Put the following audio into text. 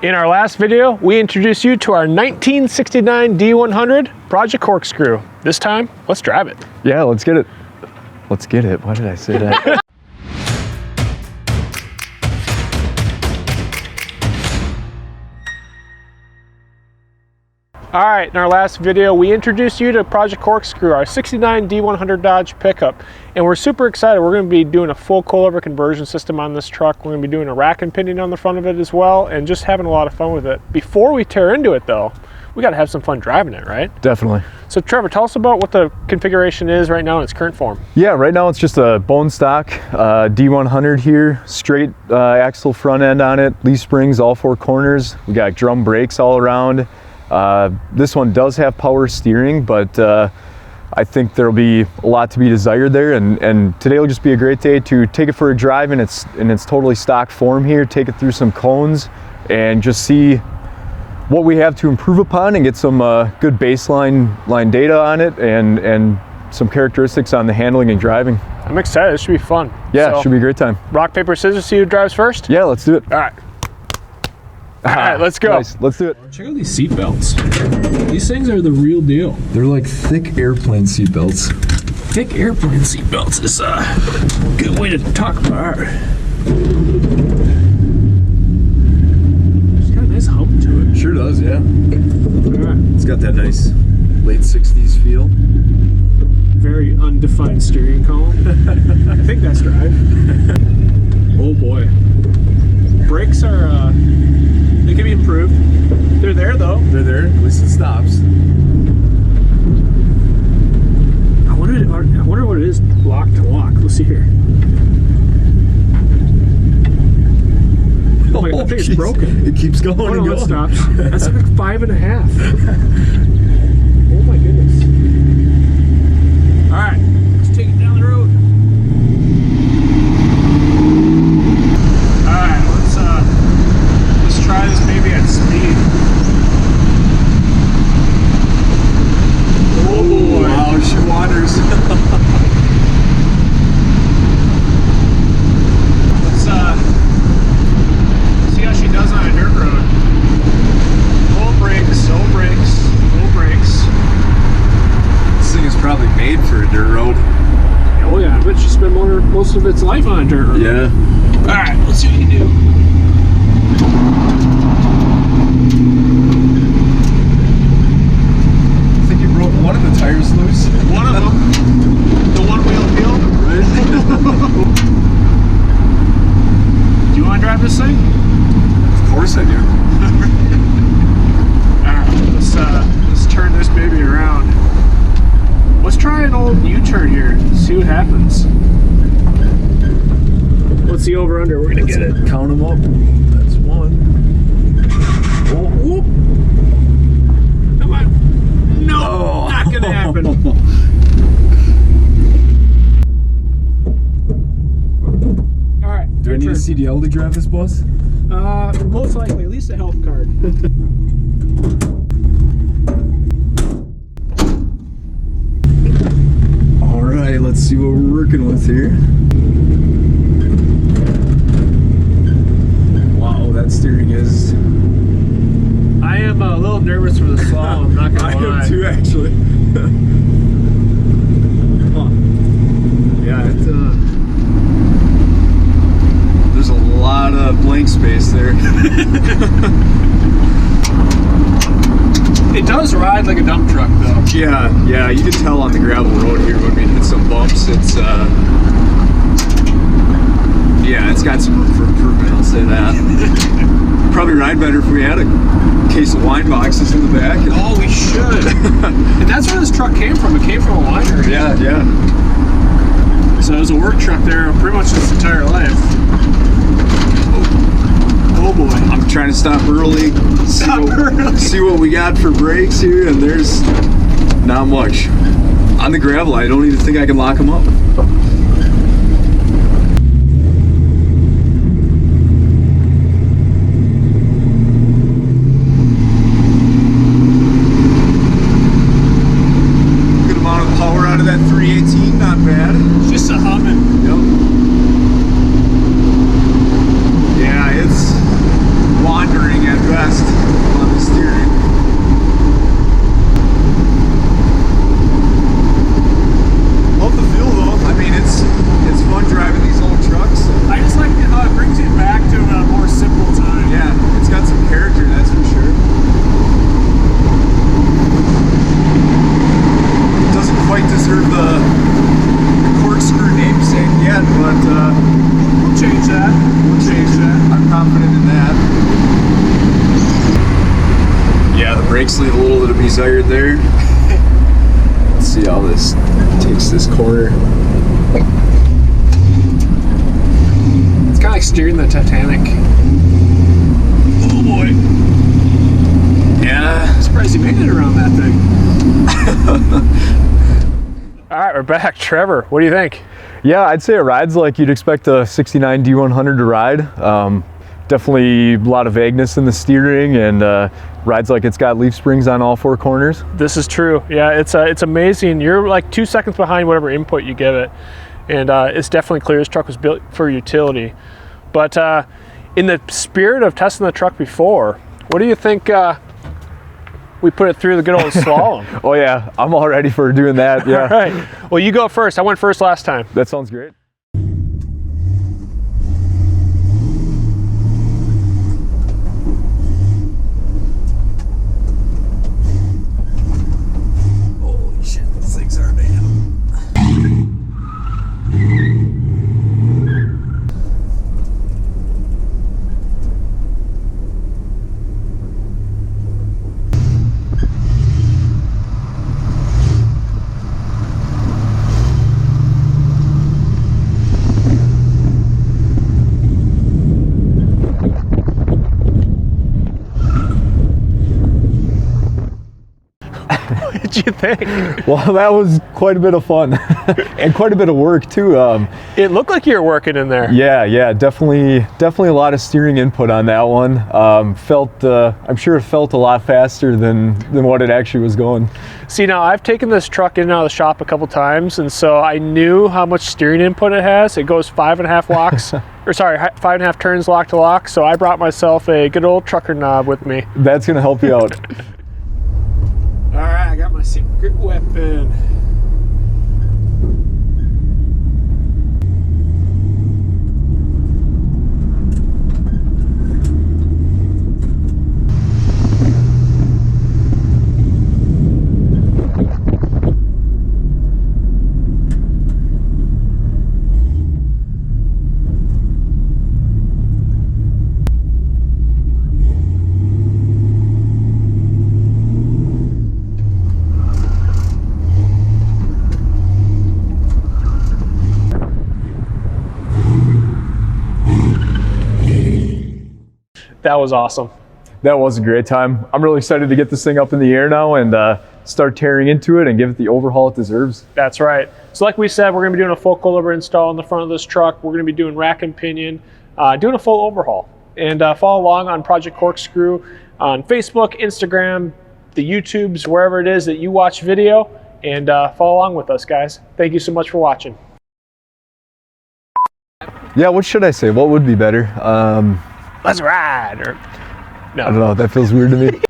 In our last video, we introduced you to our 1969 D100 Project Corkscrew. This time, let's drive it. Yeah, let's get it. Let's get it. Why did I say that? All right, in our last video, we introduced you to Project Corkscrew, our 69 D100 Dodge pickup. And we're super excited. We're gonna be doing a full coilover conversion system on this truck. We're gonna be doing a rack and pinion on the front of it as well, and just having a lot of fun with it. Before we tear into it though, we gotta have some fun driving it, right? Definitely. So Trevor, tell us about what the configuration is right now in its current form. Yeah, right now it's just a bone stock D100 here, straight axle front end on it, leaf springs all four corners. We got drum brakes all around. This one does have power steering, but I think there'll be a lot to be desired there, and today will just be a great day to take it for a drive in its totally stock form here, take it through some cones, and just see what we have to improve upon and get some good baseline data on it, and some characteristics on the handling and driving. I'm excited. This should be fun. Yeah, so, it should be a great time. Rock, paper, scissors, see who drives first? Yeah, let's do it. All right. All right, let's go. Nice. Let's do it. Check out these seat belts. These things are the real deal. They're like thick airplane seat belts. Thick airplane seat belts is a good way to talk about it. It's got a nice hump to it. Sure does, yeah. All right. It's got that nice late 60s feel. Very undefined steering column. I think that's drive. Oh boy. Brakes are, they can be improved. They're there though. They're there, at least it stops. I wonder what it is lock to lock. Let's see here. Oh my God, I think it's broken. It keeps going Oh and no, going. it stops. That's like 5.5. Oh my goodness. All right, let's take it down the road. All right, let's try this maybe at speed. Oh boy. Wow, she wanders. Let's see how she does on a dirt road. Full brakes, no brakes, no brakes. This thing is probably made for a dirt road. Oh yeah, I bet she spent most of its life on a dirt road. Yeah. Alright, let's see what you can do. I think you broke one of the tires loose. One of them. The one wheel peel. Right? Do you want to drive this thing? Of course I do. Alright, let's turn this baby around. Let's try an old U-turn here, see what happens. What's the over-under? We're gonna get it. Count them up. That's one. Oh, whoop. Come on. No, not gonna happen. Alright. Do I need a CDL to drive this bus? Most likely, at least a health card. Alright, let's see what we're working with here. Wow, that steering is... I am a little nervous for the slalom, I'm not gonna lie. I am too, actually. Yeah, it's there's a lot of blank space there. It does ride like a dump truck though. Yeah, you can tell on the gravel road here when we hit some bumps. It's yeah, it's got some room for improvement, I'll say that. Probably ride better if we had a case of wine boxes in the back. Oh, we should. And that's where this truck came from. It came from a winery. Yeah. So it was a work truck there pretty much its entire life. Oh boy. I'm trying to stop early. See what we got for brakes here, and there's not much. On the gravel, I don't even think I can lock them up. Good amount of power out of that 318, not bad. It's just a humming. Yep. Yeah, it's wandering at best. Brakes leave a little bit of desired there. Let's see how this takes this corner. It's kind of like steering the Titanic. Oh boy. Yeah. I'm surprised you made it around that thing. All right, we're back. Trevor, what do you think? Yeah, I'd say it rides like you'd expect a 69 D100 to ride. Definitely a lot of vagueness in the steering, and rides like it's got leaf springs on all 4 corners. This is true. Yeah, it's amazing. You're like 2 seconds behind whatever input you give it, and it's definitely clear this truck was built for utility. But in the spirit of testing the truck before, what do you think? We put it through the good old slalom. Oh yeah, I'm all ready for doing that. Yeah. All right. Well, you go first. I went first last time. That sounds great. Holy shit, these things are damn. What did you think? Well, that was quite a bit of fun and quite a bit of work too. It looked like you were working in there. Yeah, definitely a lot of steering input on that one. I'm sure it felt a lot faster than what it actually was going. See, now I've taken this truck in and out of the shop a couple times, and so I knew how much steering input it has. It goes 5.5 locks, or sorry, 5.5 turns lock to lock. So I brought myself a good old trucker knob with me. That's gonna help you out. All right, I got my secret weapon. That was awesome. That was a great time. I'm really excited to get this thing up in the air now and start tearing into it and give it the overhaul it deserves. That's right. So like we said, we're going to be doing a full coilover install in the front of this truck. We're going to be doing rack and pinion, doing a full overhaul. And follow along on Project Corkscrew on Facebook, Instagram, the YouTubes, wherever it is that you watch video. And follow along with us, guys. Thank you so much for watching. Yeah, what should I say? What would be better? Let's ride. Or, no. I don't know. That feels weird to me.